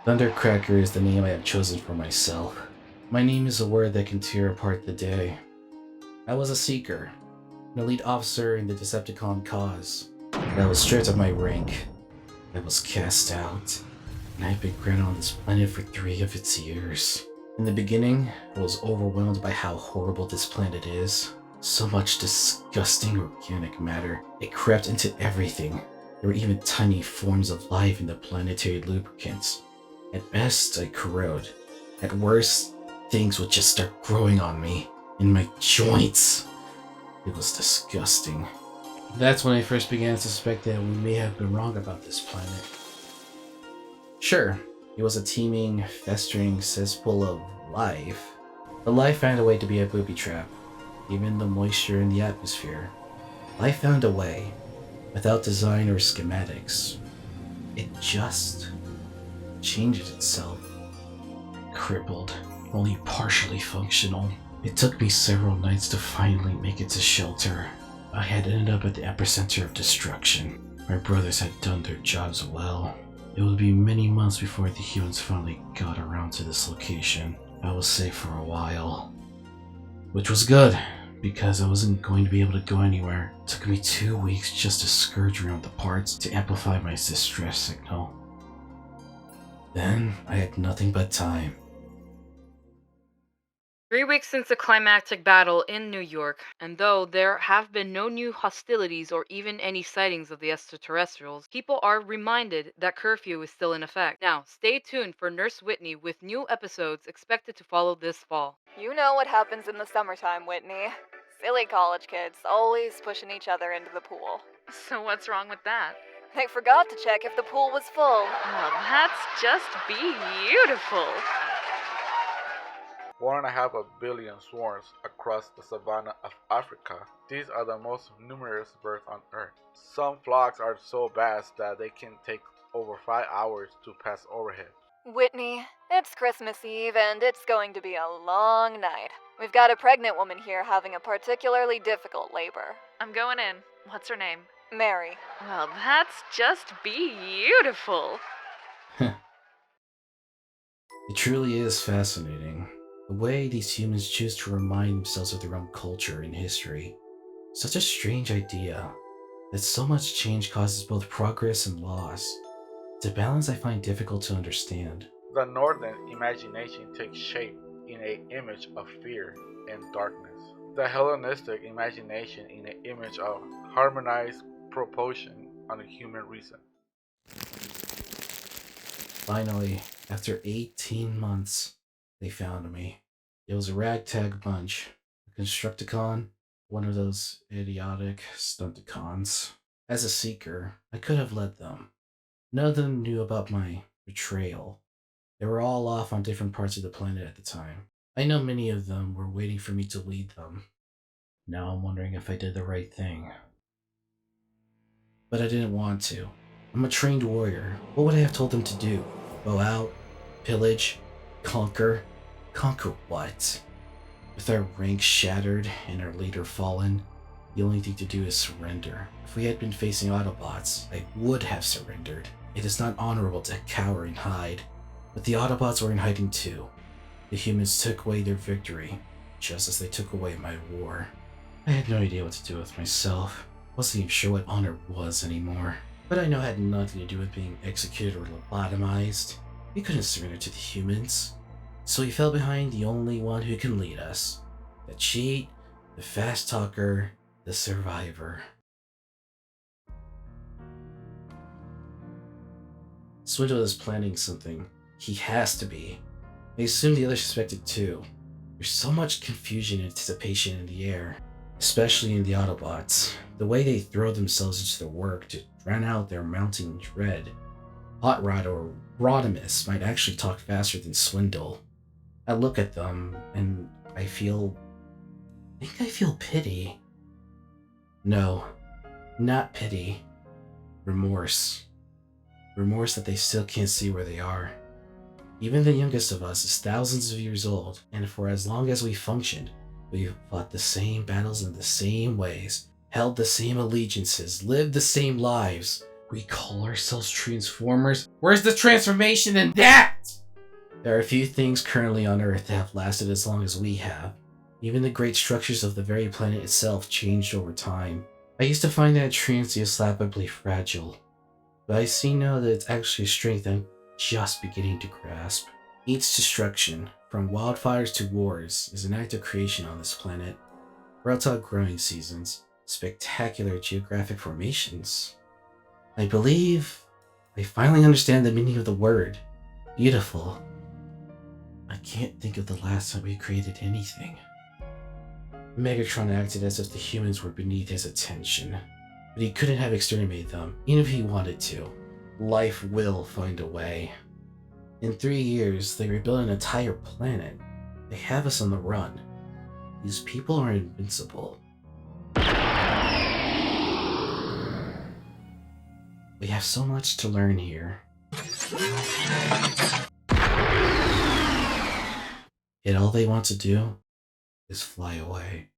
Thundercracker is the name I have chosen for myself. My name is a word that can tear apart the day. I was a seeker, an elite officer in the Decepticon cause. I was stripped of my rank. I was cast out, and I've been grounded on this planet for 3 of its years. In the beginning, I was overwhelmed by how horrible this planet is. So much disgusting organic matter. It crept into everything. There were even tiny forms of life in the planetary lubricants. At best, I corrode. At worst, things would just start growing on me, in my joints. It was disgusting. That's when I first began to suspect that we may have been wrong about this planet. Sure, it was a teeming, festering cesspool of life, but life found a way to be a booby trap. Even the moisture in the atmosphere. Life found a way, without design or schematics. It just changes itself. Crippled, only partially functional. It took me several nights to finally make it to shelter. I had ended up at the epicenter of destruction. My brothers had done their jobs well. It would be many months before the humans finally got around to this location. I was safe for a while. Which was good, because I wasn't going to be able to go anywhere. It took me 2 weeks just to scourge around the parts to amplify my distress signal. Then I had nothing but time. 3 weeks since the climactic battle in New York, and though there have been no new hostilities or even any sightings of the extraterrestrials, people are reminded that curfew is still in effect. Now, stay tuned for Nurse Whitney with new episodes expected to follow this fall. You know what happens in the summertime, Whitney. Silly college kids, always pushing each other into the pool. So what's wrong with that? They forgot to check if the pool was full. Well, that's just beautiful. 1.5 billion swarms across the savanna of Africa. These are the most numerous birds on Earth. Some flocks are so vast that they can take over 5 hours to pass overhead. Whitney, it's Christmas Eve and it's going to be a long night. We've got a pregnant woman here having a particularly difficult labor. I'm going in. What's her name? Mary. Well, that's just beautiful. It truly is fascinating. The way these humans choose to remind themselves of their own culture and history. Such a strange idea, that so much change causes both progress and loss. It's a balance I find difficult to understand. The northern imagination takes shape in an image of fear and darkness. The Hellenistic imagination in an image of harmonized proportion on a human reason. Finally, after 18 months, they found me. It was a ragtag bunch. A Constructicon, one of those idiotic Stunticons. As a seeker, I could have led them. None of them knew about my betrayal. They were all off on different parts of the planet at the time. I know many of them were waiting for me to lead them. Now I'm wondering if I did the right thing. But I didn't want to. I'm a trained warrior. What would I have told them to do? Go out? Pillage? Conquer? Conquer what? With our ranks shattered and our leader fallen, the only thing to do is surrender. If we had been facing Autobots, I would have surrendered. It is not honorable to cower and hide. But the Autobots were in hiding too. The humans took away their victory, just as they took away my war. I had no idea what to do with myself. Wasn't even sure what honor was anymore. But I know it had nothing to do with being executed or lobotomized. We couldn't surrender to the humans. So we fell behind the only one who can lead us. The cheat, the fast talker, the survivor. Swindle is planning something. He has to be. I assume the others suspected too. There's so much confusion and anticipation in the air, especially in the Autobots. The way they throw themselves into their work to drown out their mounting dread. Hot Rod or Rodimus might actually talk faster than Swindle. I look at them and I feel pity. No, not pity. Remorse. Remorse that they still can't see where they are. Even the youngest of us is thousands of years old, and for as long as we functioned, we've fought the same battles in the same ways, held the same allegiances, lived the same lives, We call ourselves Transformers? Where's the transformation in that? There are a few things currently on Earth that have lasted as long as we have. Even the great structures of the very planet itself changed over time. I used to find that Transius laughably fragile, but I see now that it's actually a strength I'm just beginning to grasp. Each destruction, from wildfires to wars, is an act of creation on this planet. Fertile growing seasons, spectacular geographic formations. I believe I finally understand the meaning of the word beautiful. I can't think of the last time we created anything. Megatron acted as if the humans were beneath his attention, but he couldn't have exterminated them, even if he wanted to. Life will find a way. In 3 years, they rebuilt an entire planet. They have us on the run. These people are invincible. We have so much to learn here. Yet all they want to do is fly away.